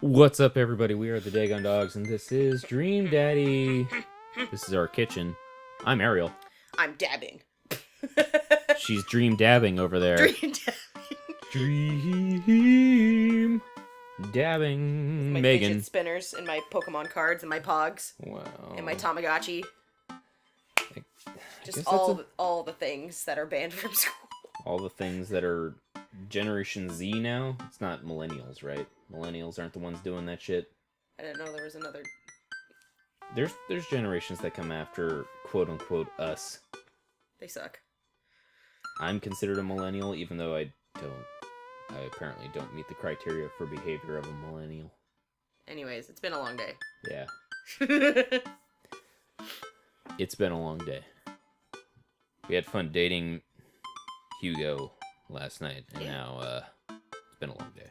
What's up, everybody? We are the Dagon Dogs, and this is Dream Daddy. This is our kitchen. I'm Ariel. I'm dabbing. She's dream dabbing over there. Dream dabbing. Dream dabbing. My Megan. fidget spinners and my Pokemon cards and my Pogs Wow. and my Tamagotchi. I Just guess all the things that are banned from school. all the things that are Generation Z now. It's not millennials, right? Millennials aren't the ones doing that shit. I didn't know there was another. There's generations that come after quote unquote us. They suck. I'm considered a millennial, even though I apparently don't meet the criteria for behavior of a millennial. Anyways, it's been a long day. Yeah. It's been a long day. We had fun dating Hugo last night, and now it's been a long day.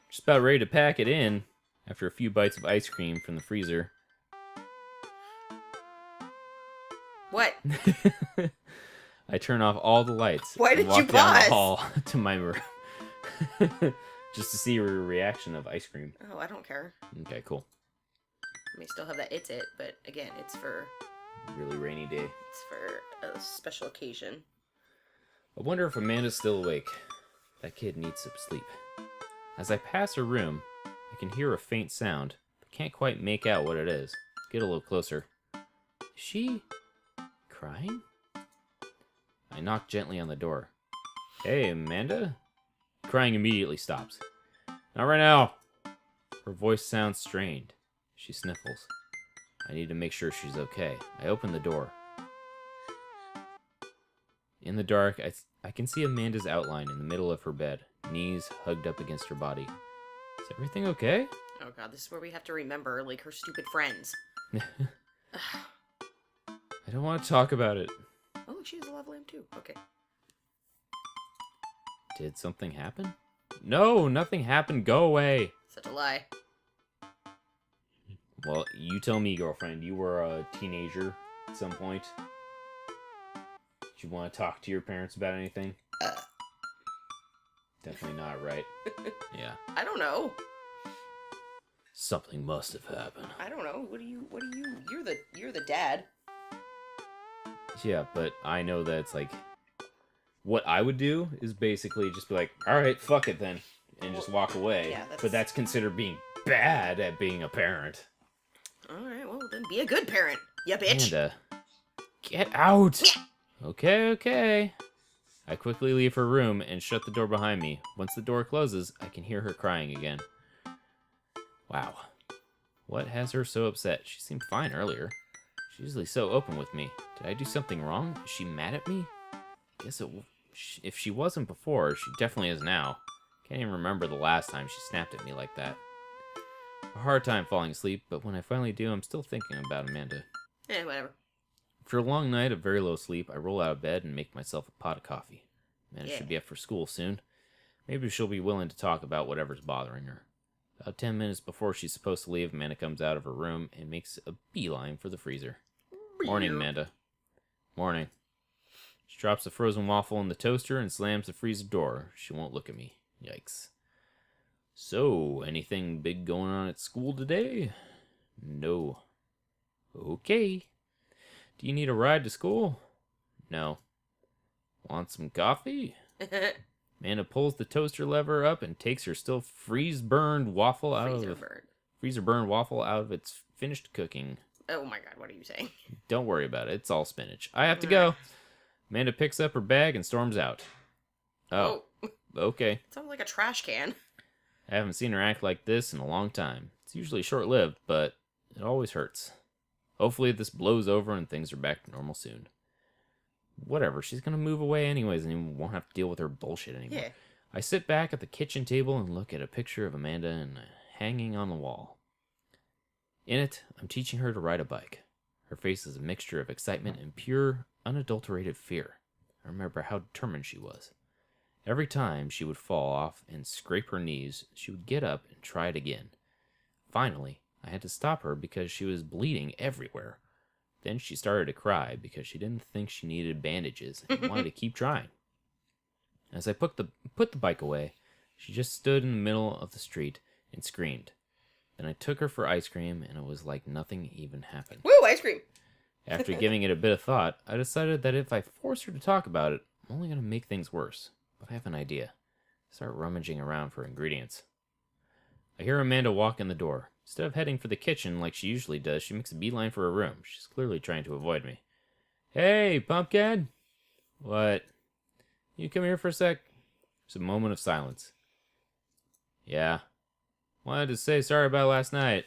Just about ready to pack it in after a few bites of ice cream from the freezer. What? I turn off all the lights. Why did and walk you down the pause? hall to my room just to see your reaction of ice cream. Oh, I don't care. Okay, cool. I may still have that It's It, but again, it's for Really rainy day. a special occasion. I wonder if Amanda's still awake. That kid needs some sleep. As I pass her room, I can hear a faint sound, but can't quite make out what it is. Get a little closer. Is she crying? I knock gently on the door. Hey, Amanda? Crying immediately stops. Not right now. Her voice sounds strained. She sniffles. I need to make sure she's okay. I open the door. In the dark, I can see Amanda's outline in the middle of her bed, knees hugged up against her body. Is everything okay? Oh god, this is where we have to remember, like, her stupid friends. I don't want to talk about it. Oh, look, she has a love lamp too. Okay. Did something happen? No, nothing happened. Go away. Such a lie. Well, you tell me, girlfriend. You were a teenager at some point. Did you want to talk to your parents about anything? Definitely not, right? Yeah. I don't know. Something must have happened. I don't know. What do you you're the dad. Yeah, but I know that it's like, what I would do is basically just be like, alright, fuck it then, and just walk away. Yeah, But that's considered being bad at being a parent. Alright, well then be a good parent, ya bitch. Amanda, get out! Okay. I quickly leave her room and shut the door behind me. Once the door closes, I can hear her crying again. Wow. What has her so upset? She seemed fine earlier. She's usually so open with me. Did I do something wrong? Is she mad at me? Guess if she wasn't before, she definitely is now. Can't even remember the last time she snapped at me like that. A hard time falling asleep, but when I finally do, I'm still thinking about Amanda. Whatever. After a long night of very low sleep, I roll out of bed and make myself a pot of coffee. Amanda should be up for school soon. Maybe she'll be willing to talk about whatever's bothering her. About 10 minutes before she's supposed to leave, Amanda comes out of her room and makes a beeline for the freezer. Morning, Amanda. Morning. She drops a frozen waffle in the toaster and slams the freezer door. She won't look at me. Yikes. So, anything big going on at school today? No. Okay. Do you need a ride to school? No. Want some coffee? Amanda pulls the toaster lever up and takes her still freezer-burned waffle out of its finished cooking. Oh my god, what are you saying? Don't worry about it. It's all spinach. I have to go. Amanda picks up her bag and storms out. Oh. Okay. Sounds like a trash can. I haven't seen her act like this in a long time. It's usually short-lived, but it always hurts. Hopefully this blows over and things are back to normal soon. Whatever, she's gonna move away anyways and you won't have to deal with her bullshit anymore. Yeah. I sit back at the kitchen table and look at a picture of Amanda hanging on the wall. In it, I'm teaching her to ride a bike. Her face is a mixture of excitement and pure, unadulterated fear. I remember how determined she was. Every time she would fall off and scrape her knees, she would get up and try it again. Finally, I had to stop her because she was bleeding everywhere. Then she started to cry because she didn't think she needed bandages and wanted to keep trying. As I put the bike away, she just stood in the middle of the street and screamed. Then I took her for ice cream, and it was like nothing even happened. Woo, ice cream! After giving it a bit of thought, I decided that if I force her to talk about it, I'm only going to make things worse. But I have an idea. Start rummaging around for ingredients. I hear Amanda walk in the door. Instead of heading for the kitchen like she usually does, she makes a beeline for her room. She's clearly trying to avoid me. Hey, Pumpkin! What? You come here for a sec? There's a moment of silence. Yeah. Wanted to say sorry about last night.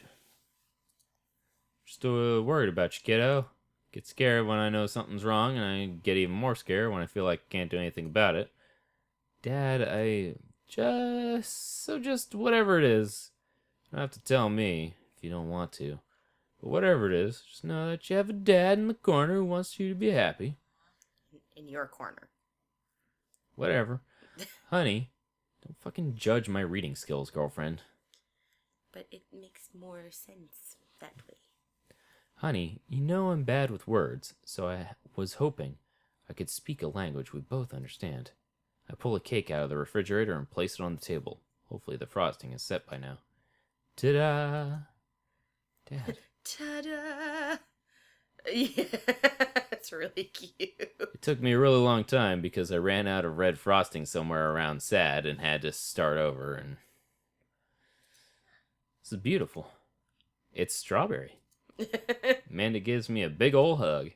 Just worried about you, kiddo. Get scared when I know something's wrong, and I get even more scared when I feel like I can't do anything about it. Dad, just whatever it is. You don't have to tell me if you don't want to. But whatever it is, just know that you have a dad in the corner who wants you to be happy. In your corner. Whatever. Honey, don't fucking judge my reading skills, girlfriend. But it makes more sense that way. Honey, you know I'm bad with words, so I was hoping I could speak a language we both understand. I pull a cake out of the refrigerator and place it on the table. Hopefully the frosting is set by now. Ta-da! Dad. Ta-da! Yeah, it's really cute. It took me a really long time because I ran out of red frosting somewhere around sad and had to start over, and this is beautiful. It's strawberry. Amanda gives me a big ol' hug.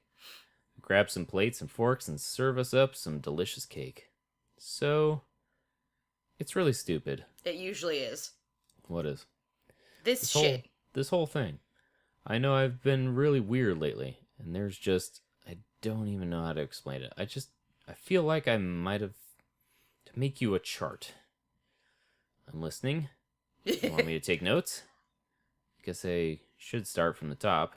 Grab some plates and forks and serve us up some delicious cake. So, it's really stupid. It usually is. What is? This shit. This whole thing. I know I've been really weird lately, and there's just, I don't even know how to explain it. I feel like I might have to make you a chart. I'm listening. You want me to take notes? I guess I should start from the top.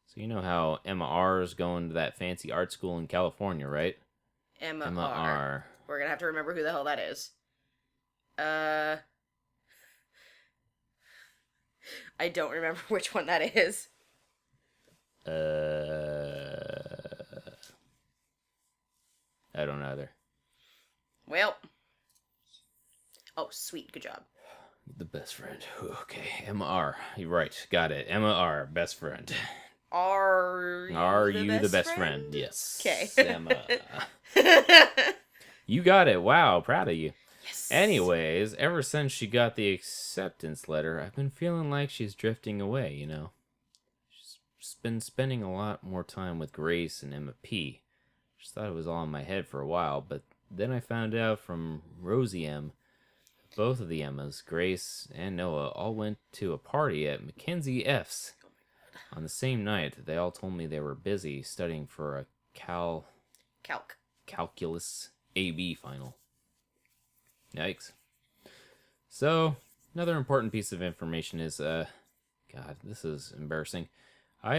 So you know how Emma R is going to that fancy art school in California, right? Emma R. We're gonna have to remember who the hell that is. I don't remember which one that is. I don't either. Well. Oh, sweet. Good job. The best friend. Okay, Emma R. You're right. Got it. Emma R. Best friend. Are you the best friend? Yes. Okay. Emma. You got it. Wow, proud of you. Yes. Anyways, ever since she got the acceptance letter, I've been feeling like she's drifting away, you know? She's been spending a lot more time with Grace and Emma P. Just thought it was all in my head for a while, but then I found out from Rosie M. Both of the Emmas, Grace and Noah, all went to a party at Mackenzie F's. On the same night, they all told me they were busy studying for a calculus AB final. Yikes. So, another important piece of information is, God, this is embarrassing. I,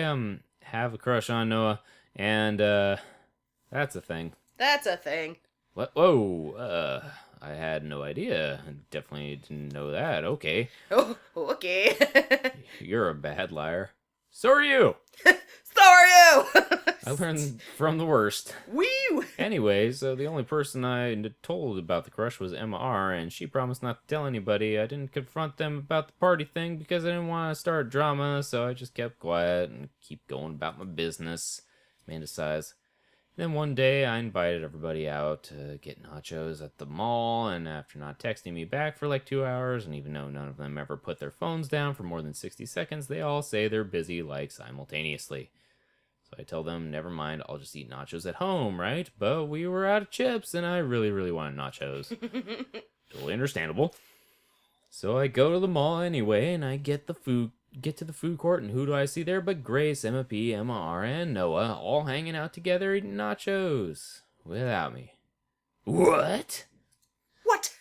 have a crush on Noah, and, that's a thing. That's a thing. What? Whoa, I had no idea. I definitely didn't know that. Okay. Oh, okay. You're a bad liar. So are you! So are you! I learned from the worst. Woo! Anyway, so the only person I told about the crush was Emma R, and she promised not to tell anybody. I didn't confront them about the party thing because I didn't want to start drama, so I just kept quiet and keep going about my business. Amanda sighs. Then one day, I invited everybody out to get nachos at the mall, and after not texting me back for like 2 hours, and even though none of them ever put their phones down for more than 60 seconds, they all say they're busy, like, simultaneously. So I tell them, never mind, I'll just eat nachos at home, right? But we were out of chips, and I really, really wanted nachos. Totally understandable. So I go to the mall anyway, and I get to the food court, and who do I see there but Grace, Emma P, Emma R, and Noah, all hanging out together eating nachos. Without me. What? What?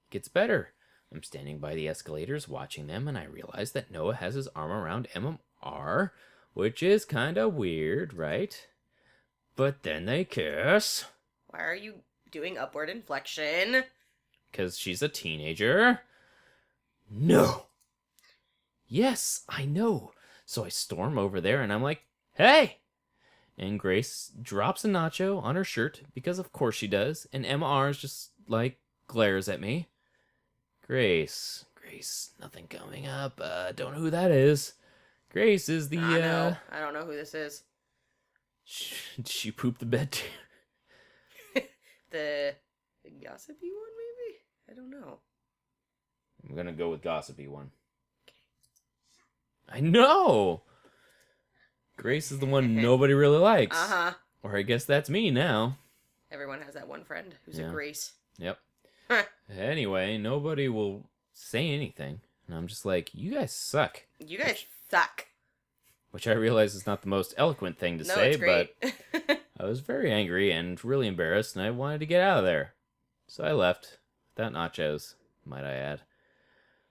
Gets better. I'm standing by the escalators watching them, and I realize that Noah has his arm around Emma R, which is kinda weird, right? But then they kiss. Why are you doing upward inflection? 'Cause she's a teenager. No. Yes, I know. So I storm over there and I'm like, hey! And Grace drops a nacho on her shirt, because of course she does, and Emma R is just, like, glares at me. Grace, Grace, nothing coming up. Don't know who that is. Grace is the, I know. I don't know who this is. She pooped the bed too. The gossipy one, maybe? I don't know. I'm gonna go with gossipy one. I know! Grace is the one nobody really likes. Uh-huh. Or I guess that's me now. Everyone has that one friend who's a Grace. Yep. Anyway, nobody will say anything. And I'm just like, you guys suck. You guys suck. Which I realize is not the most eloquent thing to say, it's great. but I was very angry and really embarrassed, and I wanted to get out of there. So I left, without nachos, might I add.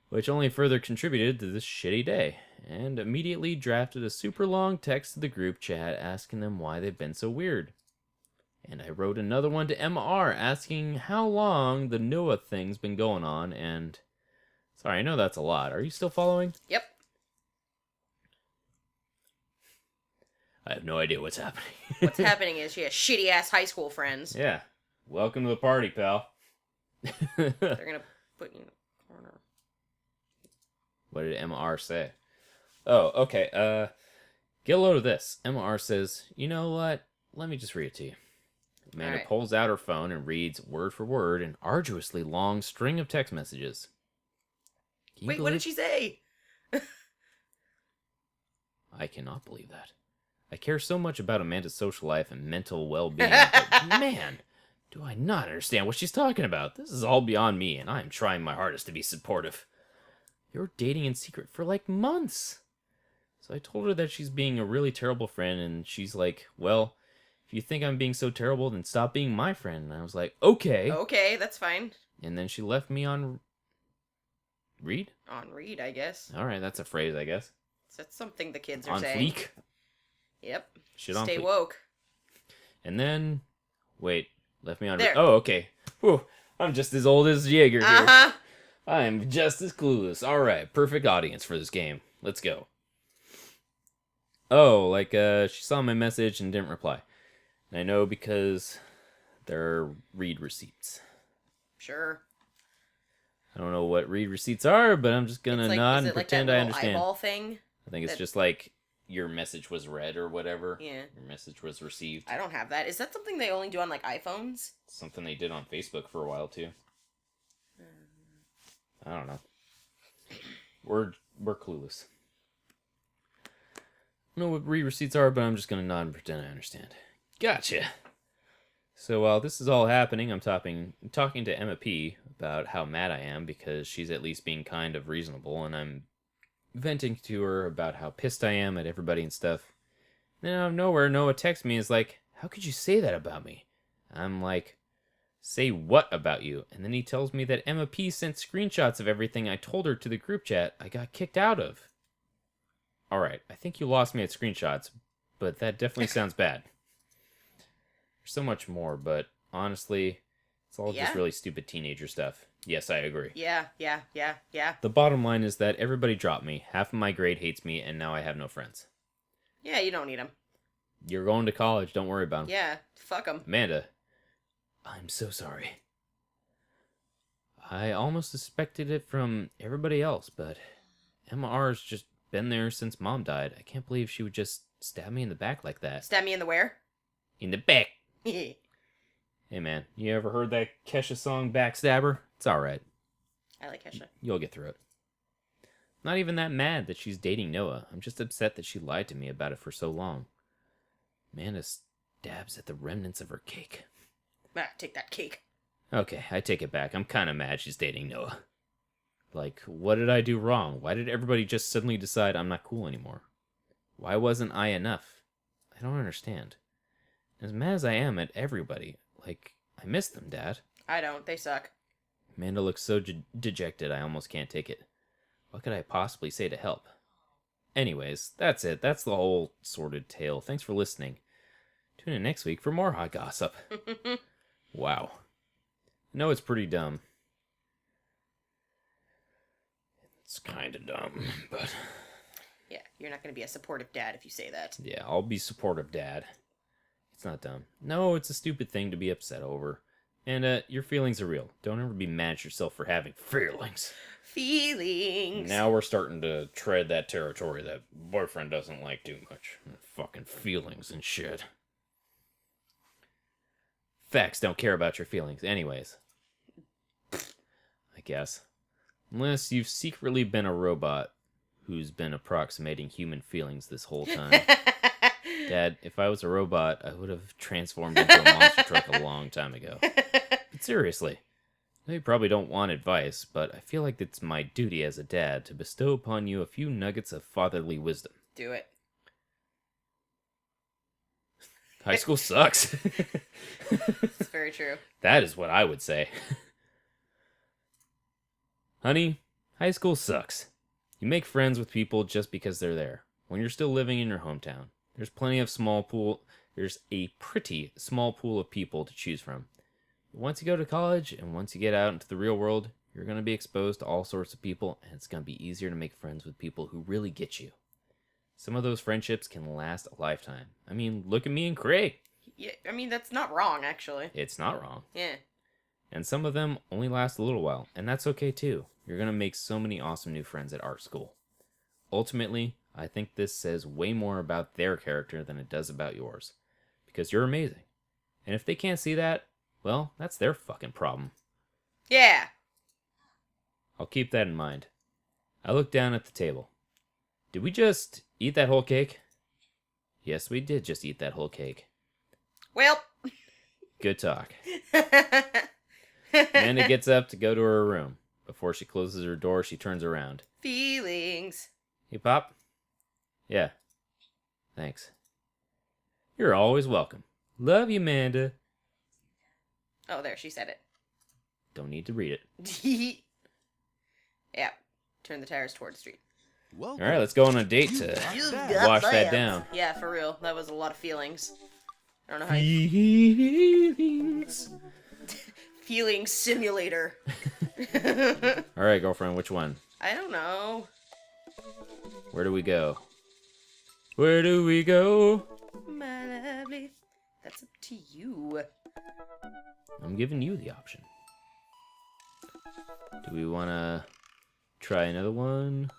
Which only further contributed to this shitty day, and immediately drafted a super long text to the group chat asking them why they've been so weird. And I wrote another one to MR asking how long the Noah thing's been going on, and... Sorry, I know that's a lot. Are you still following? Yep. I have no idea what's happening. What's happening is she has shitty-ass high school friends. Yeah. Welcome to the party, pal. They're gonna put you in the corner. What did MR say? Oh, okay. Get a load of this. MR says, you know what? Let me just read it to you. Amanda pulls out her phone and reads word for word an arduously long string of text messages. Wait, what did she say? I cannot believe that. I care so much about Amanda's social life and mental well-being, but man, do I not understand what she's talking about. This is all beyond me, and I am trying my hardest to be supportive. You're dating in secret for like months. So I told her that she's being a really terrible friend, and she's like, well, if you think I'm being so terrible, then stop being my friend. And I was like, okay. Okay, that's fine. And then she left me on read? On read, I guess. All right, that's a phrase, I guess. That's something the kids are on saying. Fleek? Yep. Shit on Stay fleek. woke. And then, wait, left me on there. Oh, okay. Whew, I'm just as old as Jaeger here. Uh-huh. I'm just as clueless. All right, perfect audience for this game. Let's go. Oh, like, she saw my message and didn't reply. And I know because they're read receipts. Sure. I don't know what read receipts are, but I'm just gonna nod and pretend I understand. Eyeball thing? I think it's just like your message was read or whatever. Yeah. Your message was received. I don't have that. Is that something they only do on, like, iPhones? Something they did on Facebook for a while, too. I don't know. We're clueless. I don't know what read receipts are, but I'm just gonna nod and pretend I understand. Gotcha! So while this is all happening, I'm talking to Emma P about how mad I am because she's at least being kind of reasonable, and I'm venting to her about how pissed I am at everybody and stuff. Then out of nowhere, Noah texts me and is like, how could you say that about me? I'm like, say what about you? And then he tells me that Emma P sent screenshots of everything I told her to the group chat I got kicked out of. Alright, I think you lost me at screenshots, but that definitely sounds bad. There's so much more, but honestly, it's all just really stupid teenager stuff. Yes, I agree. Yeah. The bottom line is that everybody dropped me, half of my grade hates me, and now I have no friends. Yeah, you don't need them. You're going to college, don't worry about them. Yeah, fuck them. Amanda, I'm so sorry. I almost suspected it from everybody else, but MR's just been there since Mom died. I can't believe she would just stab me in the back like that. Stab me in the where? In the back. Hey man, you ever heard that Kesha song, Backstabber? It's alright. I like Kesha. You'll get through it. Not even that mad that she's dating Noah. I'm just upset that she lied to me about it for so long. Amanda stabs at the remnants of her cake. Ah, take that cake. Okay, I take it back. I'm kind of mad she's dating Noah. Like, what did I do wrong? Why did everybody just suddenly decide I'm not cool anymore? Why wasn't I enough? I don't understand. As mad as I am at everybody, like, I miss them, Dad. I don't. They suck. Amanda looks so dejected I almost can't take it. What could I possibly say to help? Anyways, that's it. That's the whole sordid tale. Thanks for listening. Tune in next week for more hot gossip. Wow. I know it's pretty dumb. It's kind of dumb, but... Yeah, you're not going to be a supportive dad if you say that. Yeah, I'll be supportive, Dad. It's not dumb. No, it's a stupid thing to be upset over. And your feelings are real. Don't ever be mad at yourself for having feelings. Feelings. Now we're starting to tread that territory that boyfriend doesn't like too much. Fucking feelings and shit. Facts don't care about your feelings anyways. I guess. Unless you've secretly been a robot who's been approximating human feelings this whole time. Dad, if I was a robot, I would have transformed into a monster truck a long time ago. But seriously, I know you probably don't want advice, but I feel like it's my duty as a dad to bestow upon you a few nuggets of fatherly wisdom. Do it. High school sucks. It's very true. That is what I would say. Honey, high school sucks. You make friends with people just because they're there, when you're still living in your hometown. There's a pretty small pool of people to choose from. But once you go to college, and once you get out into the real world, you're going to be exposed to all sorts of people, and it's going to be easier to make friends with people who really get you. Some of those friendships can last a lifetime. I mean, look at me and Craig. Yeah, I mean, that's not wrong, actually. It's not wrong. Yeah. And some of them only last a little while, and that's okay too. You're going to make so many awesome new friends at art school. Ultimately, I think this says way more about their character than it does about yours. Because you're amazing. And if they can't see that, well, that's their fucking problem. Yeah. I'll keep that in mind. I looked down at the table. Did we just eat that whole cake? Yes, we did just eat that whole cake. Well. Good talk. Amanda gets up to go to her room. Before she closes her door, she turns around. Feelings. Hey, Pop? Yeah. Thanks. You're always welcome. Love you, Amanda. Oh, there, she said it. Don't need to read it. Yeah. Turn the tires toward the street. Alright, let's go on a date to wash that down. Yeah, for real. That was a lot of feelings. I don't know how Feelings. Feeling simulator. Alright, girlfriend, which one? I don't know. Where do we go? Where do we go? My lovely. That's up to you. I'm giving you the option. Do we want to try another one?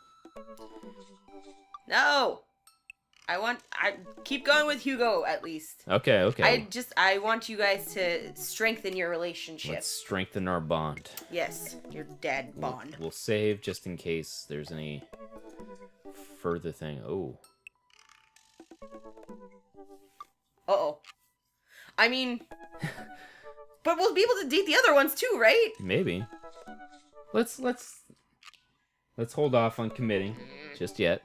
No! I keep going with Hugo, at least. Okay. I want you guys to strengthen your relationship. Let's strengthen our bond. Yes, your dad bond. We'll save just in case there's any further thing. Oh. Uh-oh. I mean... but we'll be able to date the other ones too, right? Maybe. Let's hold off on committing just yet.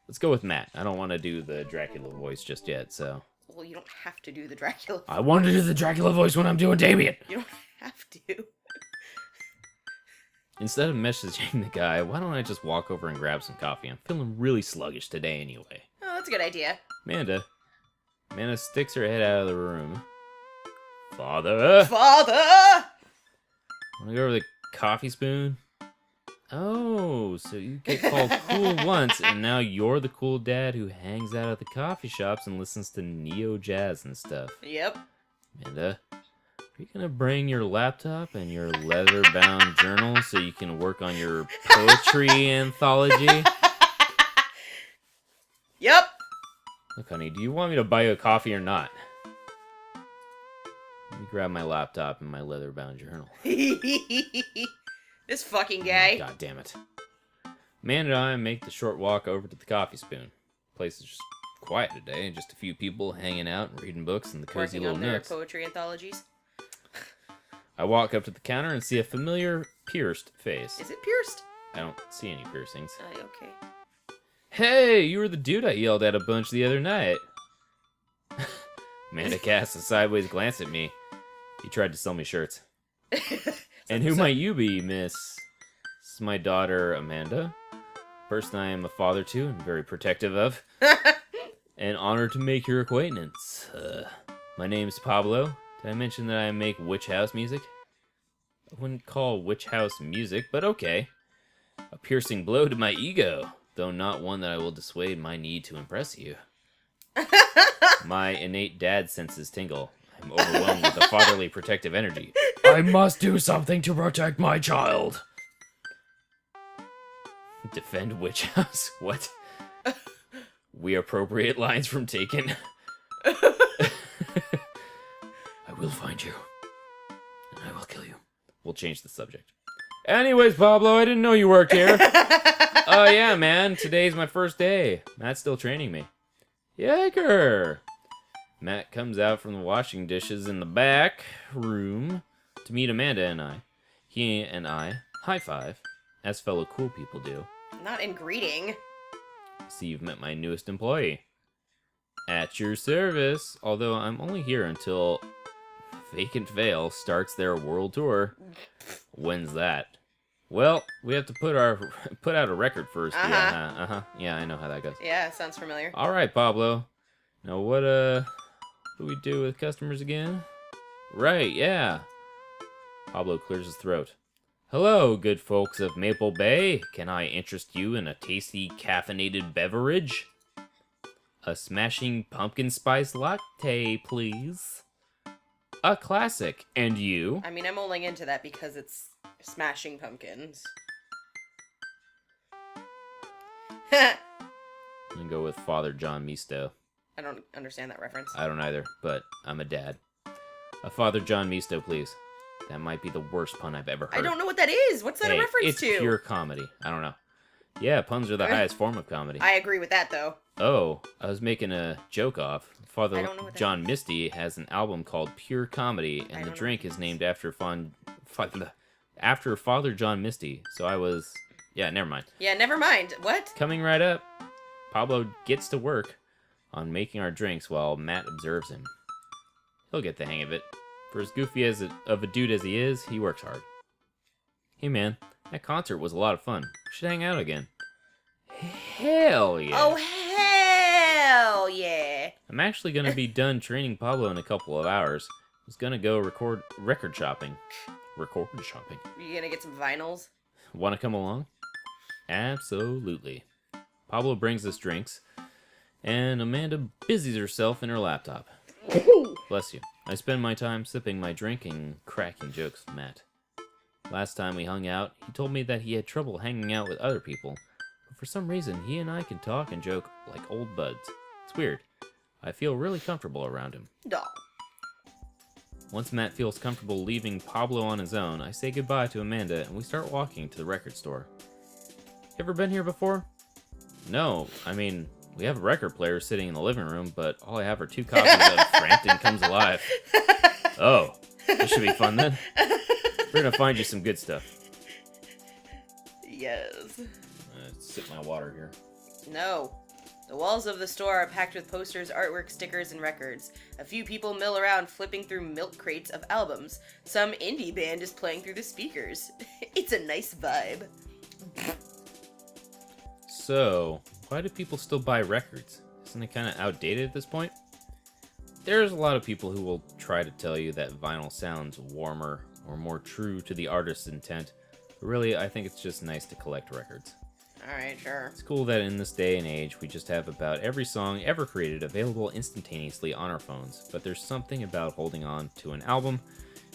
Let's go with Matt. I don't want to do the Dracula voice just yet, so... Well, you don't have to do the Dracula. I want to do the Dracula voice when I'm doing Damien! You don't have to. Instead of messaging the guy, why don't I just walk over and grab some coffee? I'm feeling really sluggish today anyway. Oh, that's a good idea. Amanda sticks her head out of the room. Father! Father! Wanna go over the coffee spoon? Oh, so you get called cool once, and now you're the cool dad who hangs out at the coffee shops and listens to neo-jazz and stuff. Yep. Amanda, are you gonna bring your laptop and your leather-bound journal so you can work on your poetry anthology? Yep. Look, honey, do you want me to buy you a coffee or not? Let me grab my laptop and my leather-bound journal. This fucking guy. God damn it. Amanda and I make the short walk over to the coffee spoon. The place is just quiet today, just a few people hanging out and reading books in the cozy Working little on their nooks. poetry anthologies. I walk up to the counter and see a familiar pierced face. Is it pierced? I don't see any piercings. Oh, okay. Hey, you were the dude I yelled at a bunch the other night. Amanda casts a sideways glance at me. He tried to sell me shirts. And who might you be, miss? This is my daughter, Amanda. Person I am a father to and very protective of. An honor to make your acquaintance. My name's Pablo. Did I mention that I make witch house music? I wouldn't call witch house music, but okay. A piercing blow to my ego, though not one that I will dissuade my need to impress you. My innate dad senses tingle. I'm overwhelmed with the fatherly protective energy. I must do something to protect my child. Defend witch house? What? We appropriate lines from Taken. I will find you. And I will kill you. We'll change the subject. Anyways, Pablo, I didn't know you worked here. Oh, yeah, man. Today's my first day. Matt's still training me. Yaker. Matt comes out from the washing dishes in the back room to meet Amanda and I. He and I high five, as fellow cool people do. Not in greeting. See, you've met my newest employee. At your service, although I'm only here until Vacant Veil starts their world tour. When's that? Well, we have to put out a record first. Uh-huh. Yeah, I know how that goes. Yeah, sounds familiar. All right, Pablo. Now what do we do with customers again? Right, yeah. Pablo clears his throat. Hello, good folks of Maple Bay. Can I interest you in a tasty caffeinated beverage? A smashing pumpkin spice latte, please. A classic. And you? I mean, I'm only into that because it's smashing pumpkins. I'm gonna go with Father John Misto. I don't understand that reference. I don't either, but I'm a dad. A Father John Misto, please. That might be the worst pun I've ever heard. I don't know what that is. What's that a reference to? It's pure comedy. I don't know. Yeah, puns are the highest form of comedy. I agree with that, though. Oh, I was making a joke off. Father John means. Misty has an album called Pure Comedy, and the drink is named after Father John Misty. So I was... Yeah, never mind. Yeah, never mind. What? Coming right up, Pablo gets to work on making our drinks while Matt observes him. He'll get the hang of it. For as goofy of a dude as he is, he works hard. Hey man, that concert was a lot of fun. We should hang out again. Hell yeah. Oh, hell yeah. I'm actually going to be done training Pablo in a couple of hours. I was going to go record shopping. Record shopping. Are you gonna get some vinyls? Want to come along? Absolutely. Pablo brings us drinks, and Amanda busies herself in her laptop. Bless you. I spend my time sipping my drink and cracking jokes with Matt. Last time we hung out, he told me that he had trouble hanging out with other people, but for some reason he and I can talk and joke like old buds. It's weird. I feel really comfortable around him. No. Once Matt feels comfortable leaving Pablo on his own, I say goodbye to Amanda and we start walking to the record store. Ever been here before? No, I mean, we have a record player sitting in the living room, but all I have are 2 copies of Frampton Comes Alive. Oh, this should be fun then. We're gonna find you some good stuff. Yes. Sip my water here. No. The walls of the store are packed with posters, artwork, stickers, and records. A few people mill around flipping through milk crates of albums. Some indie band is playing through the speakers. It's a nice vibe. So, why do people still buy records? Isn't it kind of outdated at this point? There's a lot of people who will try to tell you that vinyl sounds warmer or more true to the artist's intent, but really, I think it's just nice to collect records. Alright, sure. It's cool that in this day and age, we just have about every song ever created available instantaneously on our phones, but there's something about holding on to an album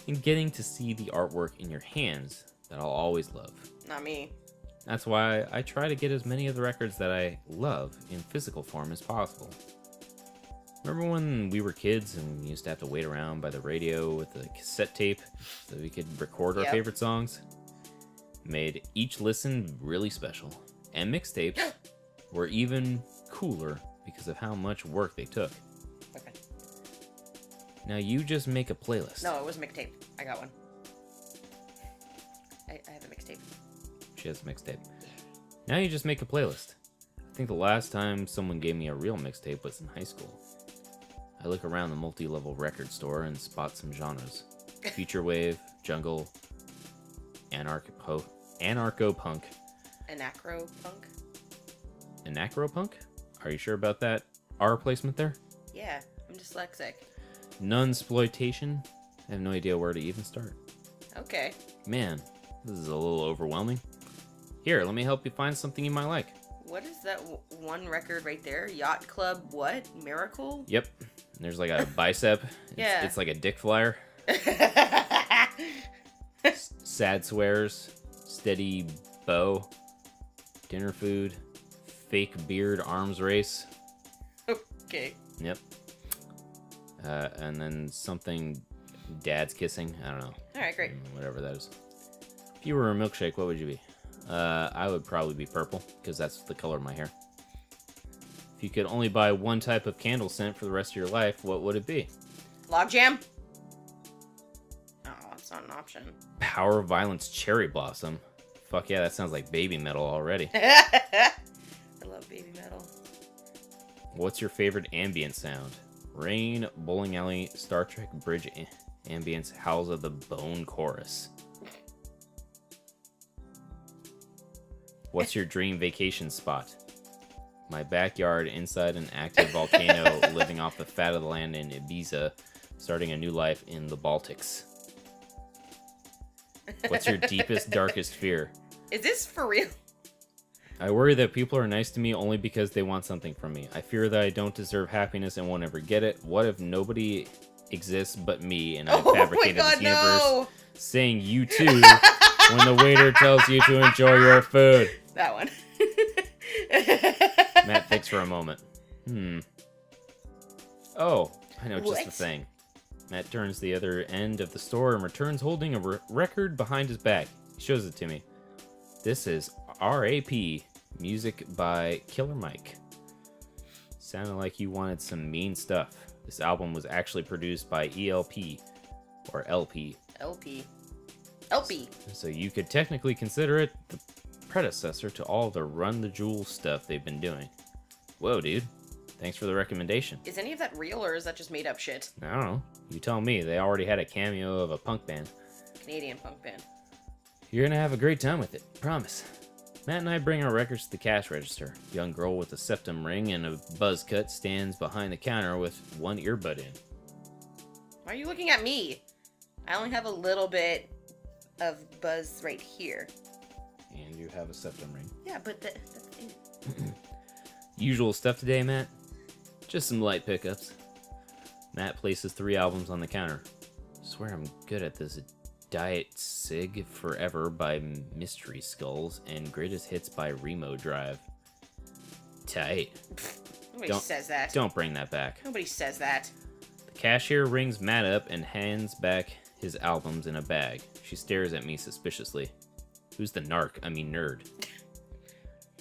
and getting to see the artwork in your hands that I'll always love. Not me. That's why I try to get as many of the records that I love in physical form as possible. Remember when we were kids and we used to have to wait around by the radio with a cassette tape so we could record our favorite songs? Made each listen really special. And mixtapes were even cooler because of how much work they took. Okay. Now you just make a playlist. No, it was mixtape. I got one. I have a mixtape. She has a mixtape. Now you just make a playlist. I think the last time someone gave me a real mixtape was in high school. I look around the multi-level record store and spot some genres. Future wave, jungle, anarcho-punk. Anacro-punk? Anacro-punk? Are you sure about that R placement there? Yeah, I'm dyslexic. Nunsploitation? I have no idea where to even start. Okay. Man, this is a little overwhelming. Here, let me help you find something you might like. What is that one record right there? Yacht Club what? Miracle? Yep. There's like a bicep. Yeah. It's like a dick flyer. Sad swears. Steady bow. Dinner food. Fake beard arms race. Okay. Yep. And then something dad's kissing. I don't know. Alright, great. Whatever that is. If you were a milkshake, what would you be? I would probably be purple, because that's the color of my hair. If you could only buy one type of candle scent for the rest of your life, what would it be? Logjam? Oh, that's not an option. Power Violence Cherry Blossom. Fuck yeah, that sounds like baby metal already. I love baby metal. What's your favorite ambient sound? Rain, bowling alley, Star Trek bridge ambience, Howls of the Bone chorus. What's your dream vacation spot? My backyard inside an active volcano, living off the fat of the land in Ibiza, starting a new life in the Baltics. What's your deepest, darkest fear? Is this for real? I worry that people are nice to me only because they want something from me. I fear that I don't deserve happiness and won't ever get it. What if nobody exists but me and I fabricated this universe saying you too when the waiter tells you to enjoy your food? That one. Matt thinks for a moment. Oh, I know just the What? thing. Matt turns the other end of the store and returns holding a record behind his back. He shows it to me. This is R.A.P. Music by Killer Mike. Sounded like you wanted some mean stuff. This album was actually produced by ELP, or LP. LP. So you could technically consider it the predecessor to all the Run the Jewels stuff they've been doing. Whoa, dude. Thanks for the recommendation. Is any of that real, or is that just made up shit? I don't know. You tell me. They already had a cameo of a punk band. Canadian punk band. You're gonna have a great time with it. Promise. Matt and I bring our records to the cash register. A young girl with a septum ring and a buzz cut stands behind the counter with one earbud in. Why are you looking at me? I only have a little bit of buzz right here. And you have a septum ring. Yeah, but that's it. Usual stuff today, Matt? Just some light pickups. Matt places 3 albums on the counter. Swear I'm good at this. Diet Sig Forever by Mystery Skulls and Greatest Hits by Remo Drive. Tight. Nobody says that. Don't bring that back. Nobody says that. The cashier rings Matt up and hands back his albums in a bag. She stares at me suspiciously. Who's the nerd?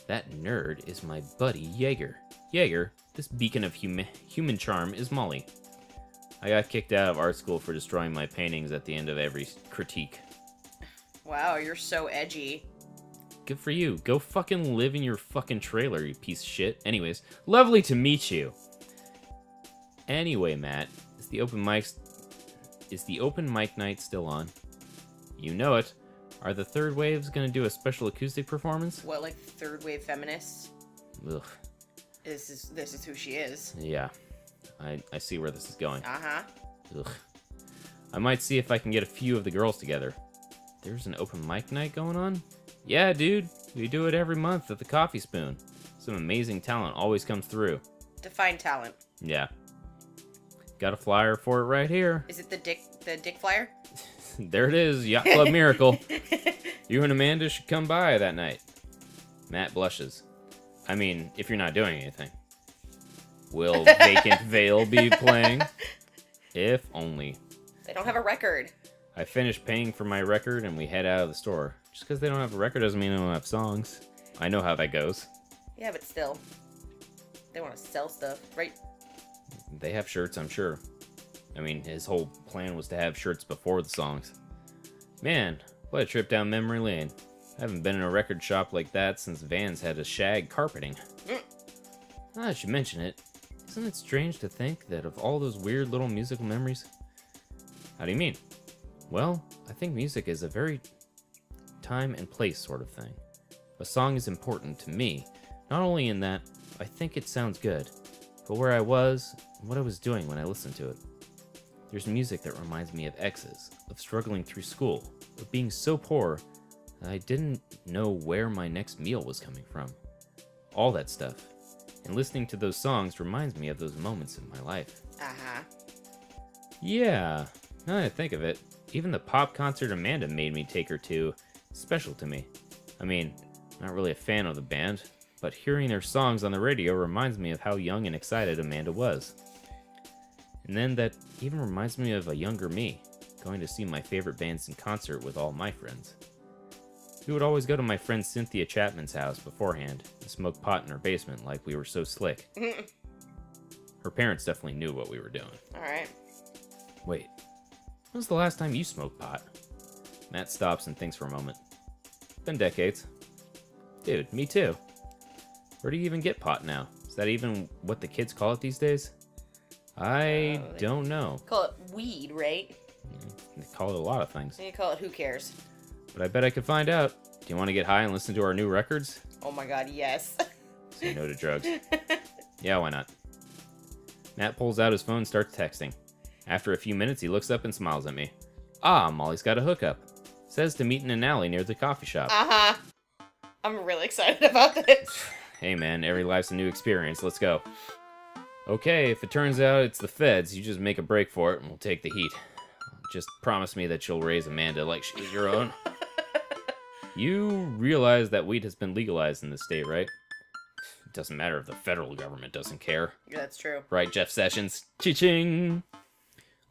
That nerd is my buddy Jaeger. Jaeger, this beacon of human charm, is Molly. I got kicked out of art school for destroying my paintings at the end of every critique. Wow, you're so edgy. Good for you. Go fucking live in your fucking trailer, you piece of shit. Anyways, lovely to meet you. Anyway, Matt, is the open mic night still on? You know it. Are the Third Waves gonna do a special acoustic performance? What, like third wave feminists? Ugh. This is who she is. Yeah. I see where this is going. Uh-huh. Ugh. I might see if I can get a few of the girls together. There's an open mic night going on? Yeah, dude. We do it every month at the Coffee Spoon. Some amazing talent always comes through. Define talent. Yeah. Got a flyer for it right here. Is it the dick flyer? There it is, Yacht Club Miracle. You and Amanda should come by that night. Matt blushes. I mean, if you're not doing anything. Will Vacant Veil be playing? If only. They don't have a record. I finish paying for my record and we head out of the store. Just because they don't have a record doesn't mean they don't have songs. I know how that goes. Yeah, but still. They want to sell stuff, right? They have shirts, I'm sure. I mean, his whole plan was to have shirts before the songs. Man, what a trip down memory lane. I haven't been in a record shop like that since Vans had a shag carpeting. Now that you mention it, isn't it strange to think that of all those weird little musical memories? How do you mean? Well, I think music is a very time and place sort of thing. A song is important to me, not only in that I think it sounds good, but where I was and what I was doing when I listened to it. There's music that reminds me of exes, of struggling through school, of being so poor that I didn't know where my next meal was coming from. All that stuff. And listening to those songs reminds me of those moments in my life. Uh-huh. Yeah, now that I think of it, even the pop concert Amanda made me take her to is special to me. I mean, not really a fan of the band, but hearing their songs on the radio reminds me of how young and excited Amanda was. And then that even reminds me of a younger me, going to see my favorite bands in concert with all my friends. We would always go to my friend Cynthia Chapman's house beforehand and smoke pot in her basement like we were so slick. Her parents definitely knew what we were doing. Alright. Wait, when was the last time you smoked pot? Matt stops and thinks for a moment. Been decades. Dude, me too. Where do you even get pot now? Is that even what the kids call it these days? I don't know. Call it weed, right? They call it a lot of things. Then you call it who cares? But I bet I could find out. Do you want to get high and listen to our new records? Oh my god, yes. Say no to drugs. Yeah, why not? Matt pulls out his phone and starts texting. After a few minutes, he looks up and smiles at me. Ah, Molly's got a hookup. Says to meet in an alley near the coffee shop. Uh-huh. I'm really excited about this. Hey man, every life's a new experience. Let's go. Okay, if it turns out it's the feds, you just make a break for it and we'll take the heat. Just promise me that you'll raise Amanda like she was your own. You realize that weed has been legalized in this state, right? It doesn't matter if the federal government doesn't care. Yeah, that's true. Right, Jeff Sessions? Cha-ching!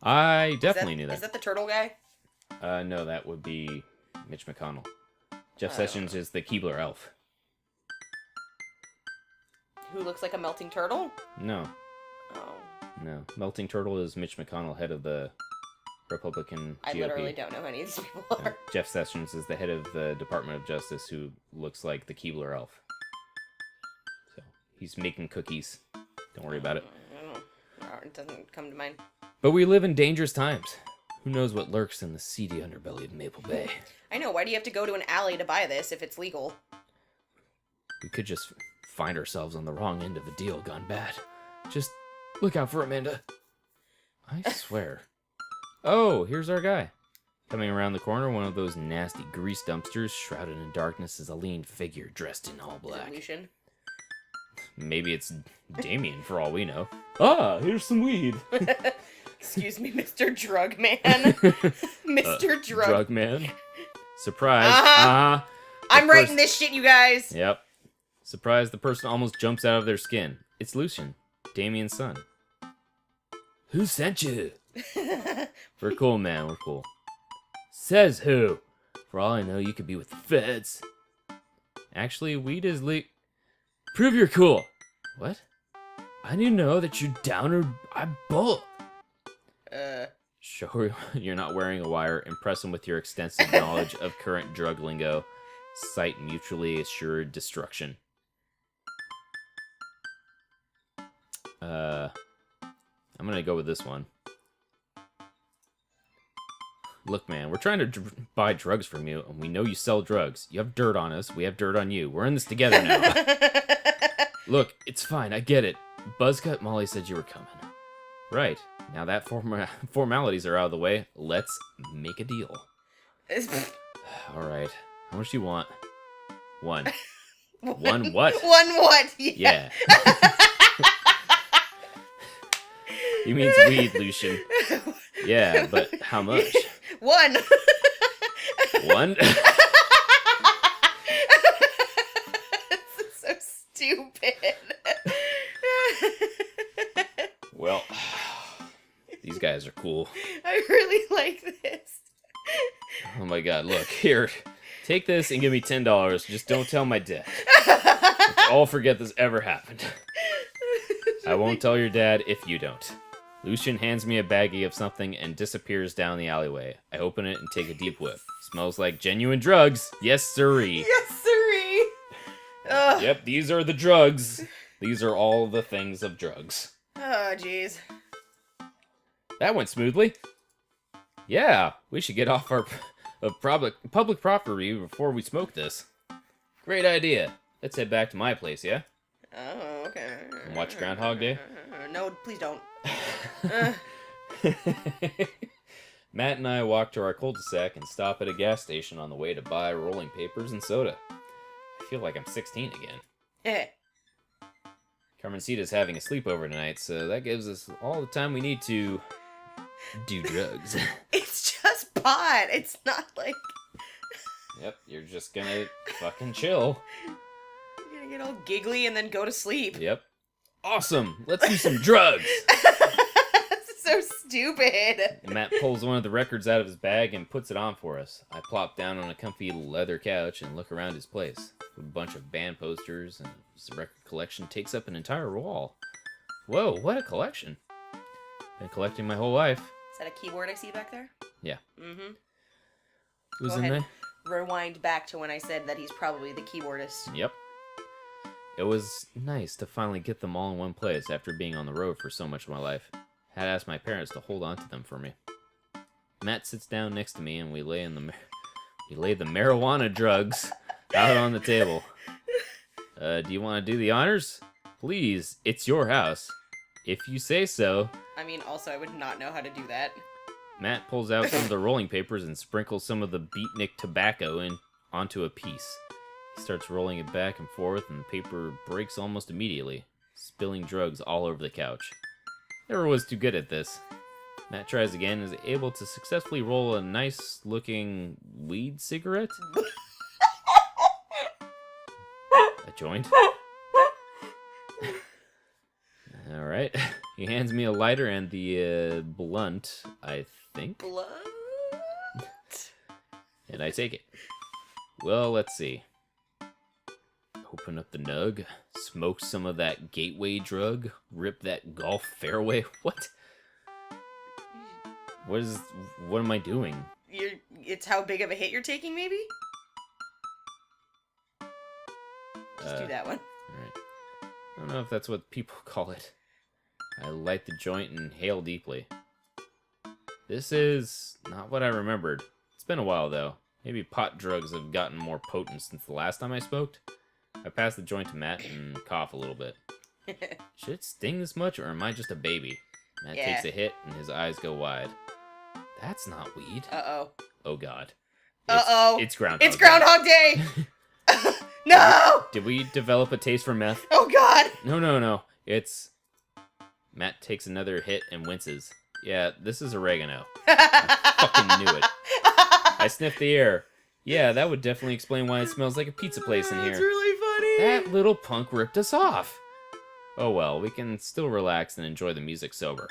I definitely knew that. Is that the turtle guy? No, that would be Mitch McConnell. Jeff Sessions is the Keebler elf. Who looks like a melting turtle? No. Oh. No. Melting Turtle is Mitch McConnell, head of the Republican GOP. I literally don't know who any of these people are. Jeff Sessions is the head of the Department of Justice, who looks like the Keebler elf. So, he's making cookies. Don't worry about it. I don't know. It doesn't come to mind. But we live in dangerous times. Who knows what lurks in the seedy underbelly of Maple Bay? I know. Why do you have to go to an alley to buy this if it's legal? We could just find ourselves on the wrong end of a deal gone bad. Just look out for Amanda. I swear. Oh, here's our guy. Coming around the corner, one of those nasty grease dumpsters, shrouded in darkness, is a lean figure dressed in all black. Is it Lucian? Maybe it's Damien, for all we know. Ah, here's some weed. Excuse me, Mr. Drug Man. Mr. Drug Man. Surprise. Uh-huh. I'm writing this shit, you guys. Yep. Surprise, the person almost jumps out of their skin. It's Lucian, Damien's son. Who sent you? We're cool, man, we're cool. Says who? For all I know, you could be with the feds. Actually, weed is Prove you're cool. What? I need to know that you're down or I bolt. Sure you're not wearing a wire. Impress him with your extensive knowledge of current drug lingo. Cite mutually assured destruction. I'm gonna go with this one. Look, man, we're trying to buy drugs from you, and we know you sell drugs. You have dirt on us, we have dirt on you. We're in this together now. Look, it's fine, I get it. Buzzcut Molly said you were coming. Right, now that formalities are out of the way, let's make a deal. Alright, how much do you want? One. One what? One what? Yeah. He means weed, Lucian. Yeah, but how much? One. One? This is so stupid. Well, these guys are cool. I really like this. Oh my god, look, here. Take this and give me $10. Just don't tell my dad. Let's all forget this ever happened. I won't tell your dad if you don't. Lucian hands me a baggie of something and disappears down the alleyway. I open it and take a deep whiff. Smells like genuine drugs. Yes, sirree. Yes, sirree. Ugh. Yep, these are the drugs. These are all the things of drugs. Oh, jeez. That went smoothly. Yeah, we should get off our public property before we smoke this. Great idea. Let's head back to my place, yeah? Oh, okay. And watch Groundhog Day? No, please don't. Matt and I walk to our cul-de-sac and stop at a gas station on the way to buy rolling papers and soda. I feel like I'm 16 again. Carmencita's having a sleepover tonight, so that gives us all the time we need to do drugs. It's just pot. It's not like... Yep, you're just gonna fucking chill. You're gonna get all giggly and then go to sleep. Yep. Awesome! Let's do some drugs! This is so stupid. Matt pulls one of the records out of his bag and puts it on for us. I plop down on a comfy leather couch and look around his place. A bunch of band posters and his record collection takes up an entire wall. Whoa, what a collection. Been collecting my whole life. Is that a keyboard I see back there? Yeah. Mm-hmm. Who's Go in ahead. there? Rewind back to when I said that he's probably the keyboardist. Yep. It was nice to finally get them all in one place after being on the road for so much of my life. Had asked my parents to hold on to them for me. Matt sits down next to me and we lay the marijuana drugs out on the table. Do you want to do the honors? Please, it's your house. If you say so. I mean, also, I would not know how to do that. Matt pulls out some of the rolling papers and sprinkles some of the beatnik tobacco onto a piece. He starts rolling it back and forth, and the paper breaks almost immediately, spilling drugs all over the couch. Never was too good at this. Matt tries again and is able to successfully roll a nice-looking weed cigarette? A joint? Alright. He hands me a lighter and the blunt, I think. Blood? And I take it. Well, let's see. Open up the nug, smoke some of that gateway drug, rip that golf fairway. What? What am I doing? It's how big of a hit you're taking, maybe? Just do that one. Alright. I don't know if that's what people call it. I light the joint and inhale deeply. This is not what I remembered. It's been a while, though. Maybe pot drugs have gotten more potent since the last time I smoked. I pass the joint to Matt and cough a little bit. Should it sting this much, or am I just a baby? Matt takes a hit, and his eyes go wide. That's not weed. Uh-oh. Oh, God. Uh-oh. It's Groundhog Day. It's Groundhog Day! No! Did we develop a taste for meth? Oh, God! No. It's... Matt takes another hit and winces. Yeah, this is oregano. I fucking knew it. I sniffed the air. Yeah, that would definitely explain why it smells like a pizza place in here. That's really funny. That little punk ripped us off. Oh well, we can still relax and enjoy the music sober.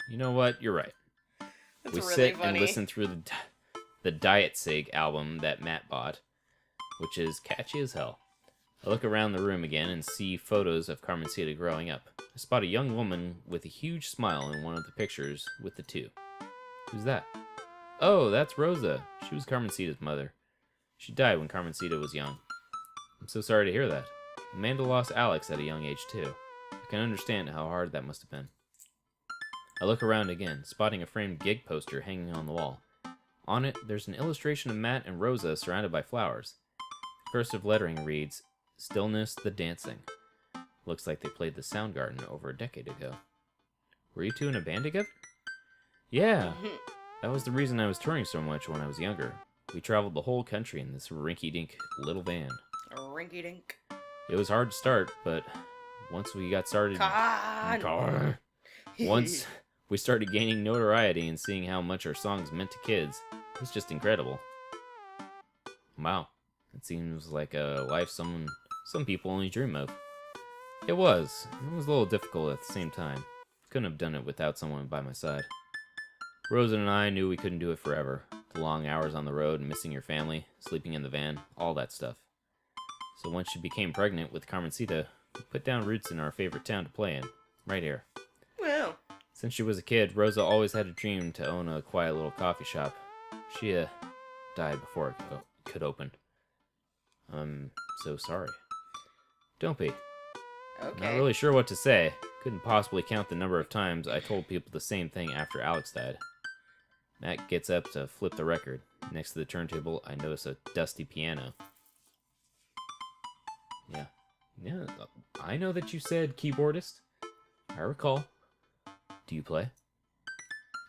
You know what? You're right. That's we really sit funny. and listen through the Diet Sig album that Matt bought, which is catchy as hell. I look around the room again and see photos of Carmencita growing up. I spot a young woman with a huge smile in one of the pictures with the two. Who's that? Oh, that's Rosa. She was Carmencita's mother. She died when Carmencita was young. I'm so sorry to hear that. Amanda lost Alex at a young age, too. I can understand how hard that must have been. I look around again, spotting a framed gig poster hanging on the wall. On it, there's an illustration of Matt and Rosa surrounded by flowers. Cursive lettering reads, Stillness the Dancing. Looks like they played the Soundgarden over a decade ago. Were you two in a band together? Yeah. That was the reason I was touring so much when I was younger. We traveled the whole country in this rinky-dink little van. Rinky-dink. It was hard to start, but once we got started... Once we started gaining notoriety and seeing how much our songs meant to kids, it was just incredible. Wow. It seems like a life some people only dream of. It was. It was a little difficult at the same time. Couldn't have done it without someone by my side. Rosa and I knew we couldn't do it forever. The long hours on the road, missing your family, sleeping in the van, all that stuff. So once she became pregnant with Carmencita, we put down roots in our favorite town to play in, right here. Well. Since she was a kid, Rosa always had a dream to own a quiet little coffee shop. She, died before it could open. I'm so sorry. Don't be. Okay. Not really sure what to say. Couldn't possibly count the number of times I told people the same thing after Alex died. Matt gets up to flip the record. Next to the turntable, I notice a dusty piano. Yeah, I know that you said keyboardist. I recall. Do you play?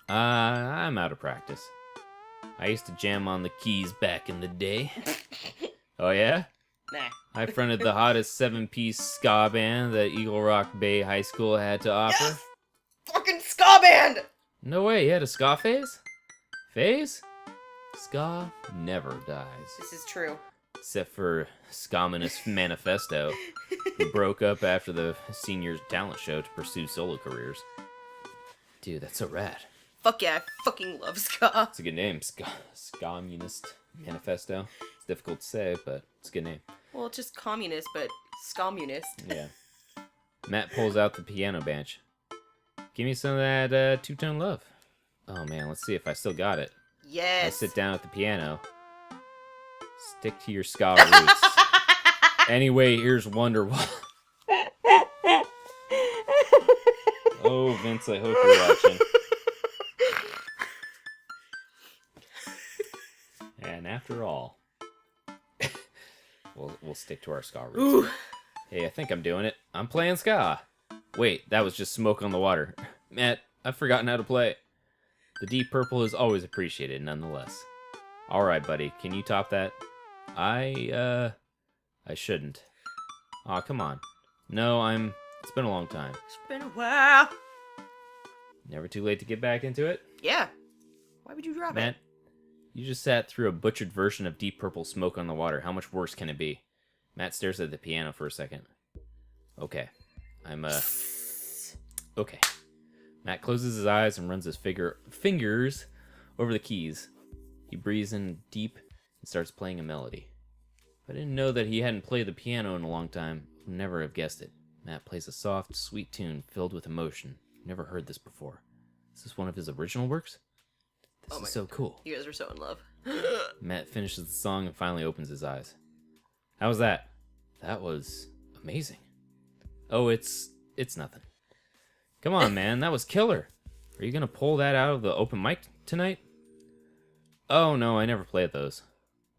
I'm out of practice. I used to jam on the keys back in the day. Oh yeah? Nah. I fronted the hottest 7-piece ska band that Eagle Rock Bay High School had to offer. Yes! Fucking ska band! No way, you had a ska phase? Phase? Ska never dies. This is true. Except for Skaminist Manifesto, who broke up after the seniors talent show to pursue solo careers. Dude, that's so rad. Fuck yeah, I fucking love ska. It's a good name, Skaminist Manifesto. It's difficult to say, but it's a good name. Well, it's just communist, but scommunist. Yeah. Matt pulls out the piano bench. Give me some of that two-tone love. Oh man, let's see if I still got it. Yes. I sit down at the piano. Stick to your ska roots. Anyway, here's Wonderwall. Oh, Vince, I hope you're watching. And after all, we'll stick to our ska roots. Ooh. Hey, I think I'm doing it. I'm playing ska. Wait, that was just Smoke on the Water. Matt, I've forgotten how to play. The Deep Purple is always appreciated, nonetheless. Alright, buddy, can you top that? I shouldn't. Aw, come on. No, it's been a long time. It's been a while. Never too late to get back into it? Yeah. Why would you drop Matt, you just sat through a butchered version of Deep Purple Smoke on the Water. How much worse can it be? Matt stares at the piano for a second. Okay. Okay. Matt closes his eyes and runs his fingers over the keys. He breathes in deep and starts playing a melody. If I didn't know that he hadn't played the piano in a long time, I would never have guessed it. Matt plays a soft, sweet tune filled with emotion. Never heard this before. Is this one of his original works? This is so cool. You guys are so in love. Matt finishes the song and finally opens his eyes. How was that? That was amazing. Oh, it's nothing. Come on, man, that was killer. Are you gonna pull that out of the open mic tonight? Oh, no, I never play at those.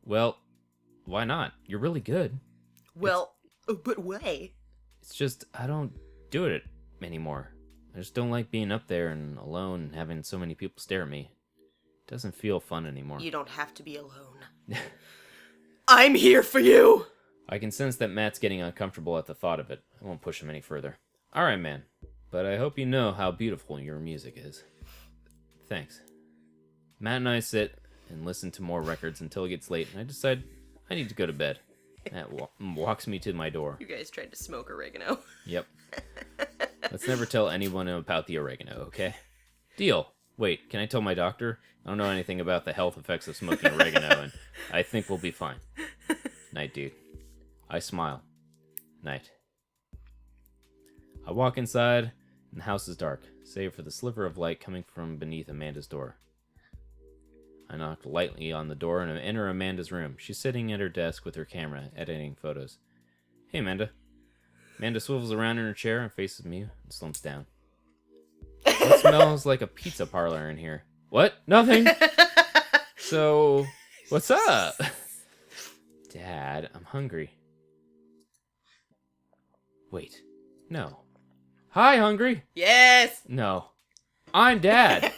Well, why not? You're really good. Well, but why? It's just, I don't do it anymore. I just don't like being up there and alone and having so many people stare at me. It doesn't feel fun anymore. You don't have to be alone. I'm here for you! I can sense that Matt's getting uncomfortable at the thought of it. I won't push him any further. Alright, man. But I hope you know how beautiful your music is. Thanks. Matt and I sit and listen to more records until it gets late, and I decide I need to go to bed. Matt walks me to my door. You guys tried to smoke oregano. Yep. Let's never tell anyone about the oregano, okay? Deal. Wait, can I tell my doctor? I don't know anything about the health effects of smoking oregano, and I think we'll be fine. Night, dude. I smile. Night. I walk inside, and the house is dark, save for the sliver of light coming from beneath Amanda's door. I knock lightly on the door and enter Amanda's room. She's sitting at her desk with her camera, editing photos. Hey, Amanda. Amanda swivels around in her chair and faces me and slumps down. It smells like a pizza parlor in here. What? Nothing. So, what's up? Dad, I'm hungry. Wait. No. Hi, hungry. Yes! No. I'm Dad.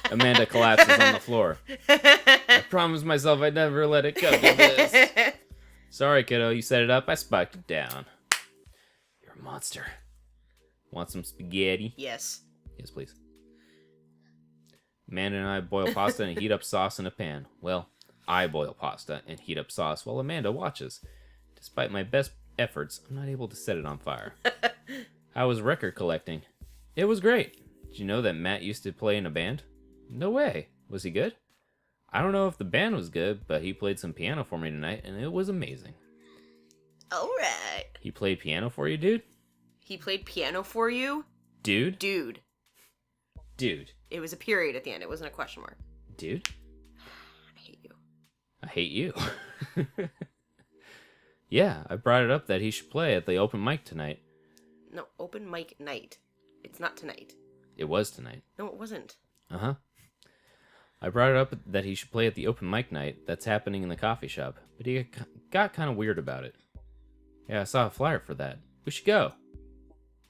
Amanda collapses on the floor. I promised myself I'd never let it go to this. Sorry, kiddo. You set it up. I spiked it down. You're a monster. Want some spaghetti? Yes. Yes, please. Amanda and I boil pasta and heat up sauce in a pan. Well, I boil pasta and heat up sauce while Amanda watches. Despite my best efforts, I'm not able to set it on fire. How was record collecting? It was great. Did you know that Matt used to play in a band? No way. Was he good? I don't know if the band was good, but he played some piano for me tonight, and it was amazing. Alright. He played piano for you, dude? He played piano for you? Dude? Dude. Dude. It was a period at the end. It wasn't a question mark. Dude? I hate you. I hate you. Yeah, I brought it up that he should play at the open mic tonight. No, open mic night. It's not tonight. It was tonight. No, it wasn't. Uh-huh. I brought it up that he should play at the open mic night that's happening in the coffee shop, but he got kind of weird about it. Yeah, I saw a flyer for that. We should go.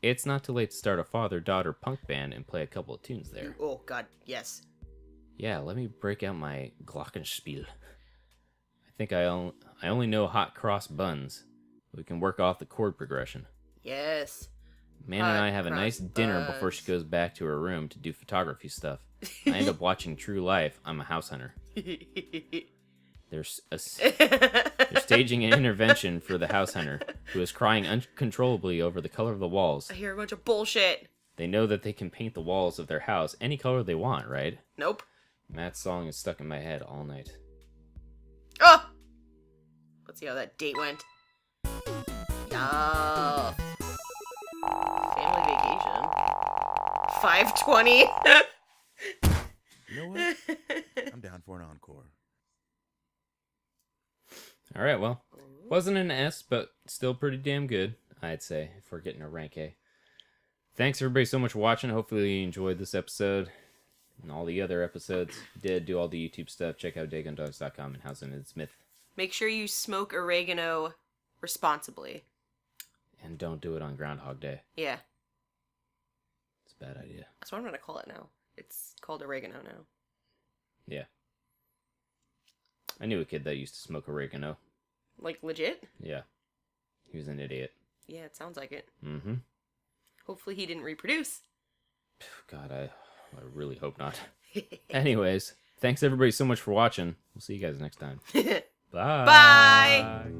It's not too late to start a father-daughter punk band and play a couple of tunes there. Oh, God, yes. Yeah, let me break out my Glockenspiel. I think I only know hot cross buns. We can work off the chord progression. Yes. Man and I have a nice dinner before she goes back to her room to do photography stuff. I end up watching True Life. I'm a house hunter. They're staging an intervention for the house hunter, who is crying uncontrollably over the color of the walls. I hear a bunch of bullshit. They know that they can paint the walls of their house any color they want, right? Nope. Matt's song is stuck in my head all night. Oh! Let's see how that date went. Yeah. Family vacation. 5:20. You know what? I'm down for an encore. All right, well, wasn't an S, but still pretty damn good, I'd say, if we're getting a rank A. Thanks, everybody, so much for watching. Hopefully you enjoyed this episode and all the other episodes. If you did, do all the YouTube stuff. Check out daygundogs.com and Housen and Smith. Make sure you smoke oregano responsibly. And don't do it on Groundhog Day. Yeah. It's a bad idea. That's what I'm going to call it now. It's called oregano now. Yeah. I knew a kid that used to smoke oregano. Like, legit? Yeah. He was an idiot. Yeah, it sounds like it. Mm-hmm. Hopefully he didn't reproduce. God, I really hope not. Anyways, thanks everybody so much for watching. We'll see you guys next time. Bye. Bye!